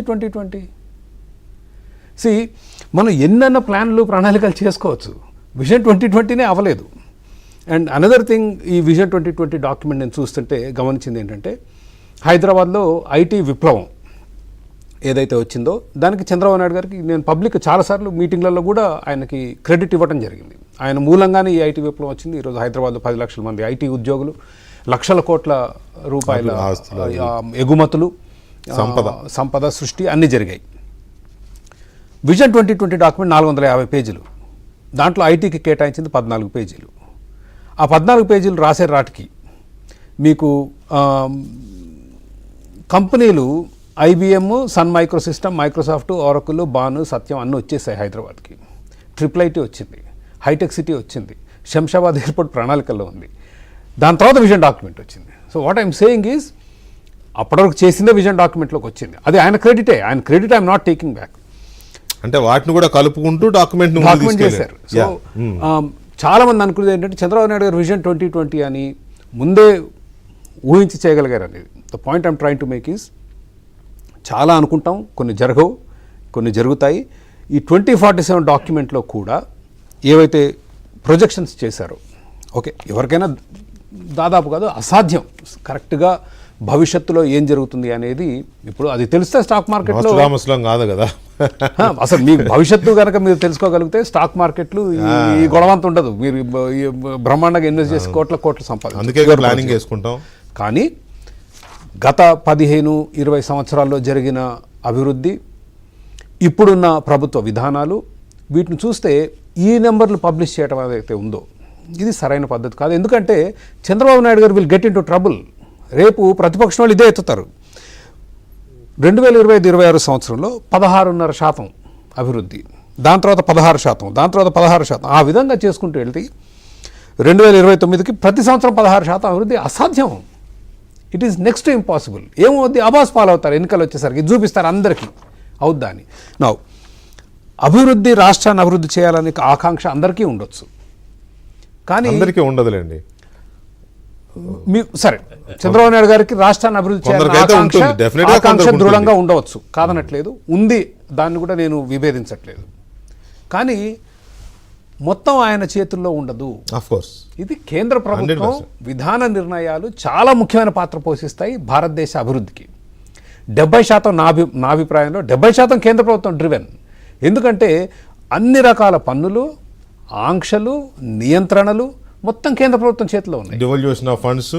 2020 మనం ఎన్నెన్న ప్లాన్లు ప్రణాళికలు చేసుకోవచ్చు. విజన్ 2020నే అవ్వలేదు. అండ్ అనదర్ థింగ్, ఈ విజన్ 2020 డాక్యుమెంట్ నేను చూస్తుంటే గమనించింది ఏంటంటే, హైదరాబాద్లో ఐటీ విప్లవం ఏదైతే వచ్చిందో దానికి చంద్రబాబు నాయుడు గారికి నేను పబ్లిక్ చాలాసార్లు మీటింగ్లలో కూడా ఆయనకి క్రెడిట్ ఇవ్వడం జరిగింది. ఆయన మూలంగానే ఈ ఐటీ విప్లవం వచ్చింది. ఈరోజు హైదరాబాద్లో 10 లక్షల మంది ఐటీ ఉద్యోగులు, లక్షల కోట్ల రూపాయల ఎగుమతులు, సంపద సృష్టి అన్నీ జరిగాయి. విజన్ 2020 డాక్యుమెంట్ 450 పేజీలు, దాంట్లో ఐటీకి కేటాయించింది 14 పేజీలు. ఆ 14 పేజీలు రాసే రాటికి మీకు కంపెనీలు IBM, Sun Microsystem, Microsoft, Oracle, బాను, సత్యం అన్నీ వచ్చేసాయి హైదరాబాద్కి. ట్రిపుల్ వచ్చింది, హైటెక్ సిటీ వచ్చింది, శంషాబాద్ ఎయిర్పోర్ట్ ప్రణాళికల్లో ఉంది. దాని తర్వాత విజన్ డాక్యుమెంట్ వచ్చింది. So what I'm saying is, అప్పటివరకు చేసిందే విజన్ డాక్యుమెంట్లోకి వచ్చింది. అది ఆయన క్రెడిటే, ఆయన credit I'm not taking back. అంటే వాటిని కూడా కలుపుకుంటూ డాక్యుమెంట్ చేశారు. సో చాలా మంది అనుకునేది ఏంటంటే, చంద్రబాబు నాయుడు గారు విజన్ 2020 అని ముందే ఊహించి చేయగలిగారు అనేది. The point I'm trying to make is, చాలా అనుకుంటాం, కొన్ని జరగవు, కొన్ని జరుగుతాయి. ఈ 2047 డాక్యుమెంట్లో కూడా ఏవైతే ప్రొజెక్షన్స్ చేశారో, ఓకే, ఎవరికైనా దాదాపు కాదు అసాధ్యం కరెక్ట్గా భవిష్యత్తులో ఏం జరుగుతుంది అనేది. ఇప్పుడు అది తెలిస్తే స్టాక్ మార్కెట్లో కాదు కదా, అసలు మీకు భవిష్యత్తు కనుక మీరు తెలుసుకోగలిగితే స్టాక్ మార్కెట్లు ఈ గొడవంత ఉండదు. మీరు బ్రహ్మాండంగా ఇన్వెస్ట్ చేసి కోట్ల సంపాదించుకుంటాం. కానీ గత 15-20 సంవత్సరాల్లో జరిగిన అభివృద్ధి, ఇప్పుడున్న ప్రభుత్వ విధానాలు, వీటిని చూస్తే ఈ నెంబర్లు పబ్లిష్ చేయడం ఏదైతే ఉందో ఇది సరైన పద్ధతి కాదు. ఎందుకంటే చంద్రబాబు నాయుడు గారు will get in to trouble. రేపు ప్రతిపక్షం వాళ్ళు ఇదే ఎత్తుతారు. 2025-26 సంవత్సరంలో 16.5% అభివృద్ధి, దాని తర్వాత 16%, దాని తర్వాత 16%, ఆ విధంగా చేసుకుంటూ వెళ్తే 2029కి ప్రతి సంవత్సరం 16% అభివృద్ధి అసాధ్యం. It is next to impossible. ఏమవుద్ది, అబాస్ పాలవుతారు ఎన్నికలు వచ్చేసరికి, చూపిస్తారు అందరికీ అవుద్దా అని. నా అభివృద్ధి, రాష్ట్రాన్ని అభివృద్ధి చేయాలనే ఆకాంక్ష అందరికీ ఉండొచ్చు, కానీ అందరికీ ఉండదులేండి. సరే, చంద్రబాబు నాయుడు గారికి రాష్ట్రాన్ని అభివృద్ధి చేయాలని ఆకాంక్ష దృఢంగా ఉండవచ్చు, కాదనట్లేదు, ఉంది, దాన్ని కూడా నేను విభేదించట్లేదు. కానీ మొత్తం ఆయన చేతుల్లో ఉండదు. ఇది కేంద్ర ప్రభుత్వం విధాన నిర్ణయాలు చాలా ముఖ్యమైన పాత్ర పోషిస్తాయి భారతదేశ అభివృద్ధికి. 70% నా అభిప్రాయంలో 70% కేంద్ర ప్రభుత్వం డ్రివెన్. ఎందుకంటే అన్ని రకాల పన్నులు, ఆంక్షలు, నియంత్రణలు మొత్తం కేంద్ర ప్రభుత్వం చేతిలో ఉన్నాయి. Devolution of funds,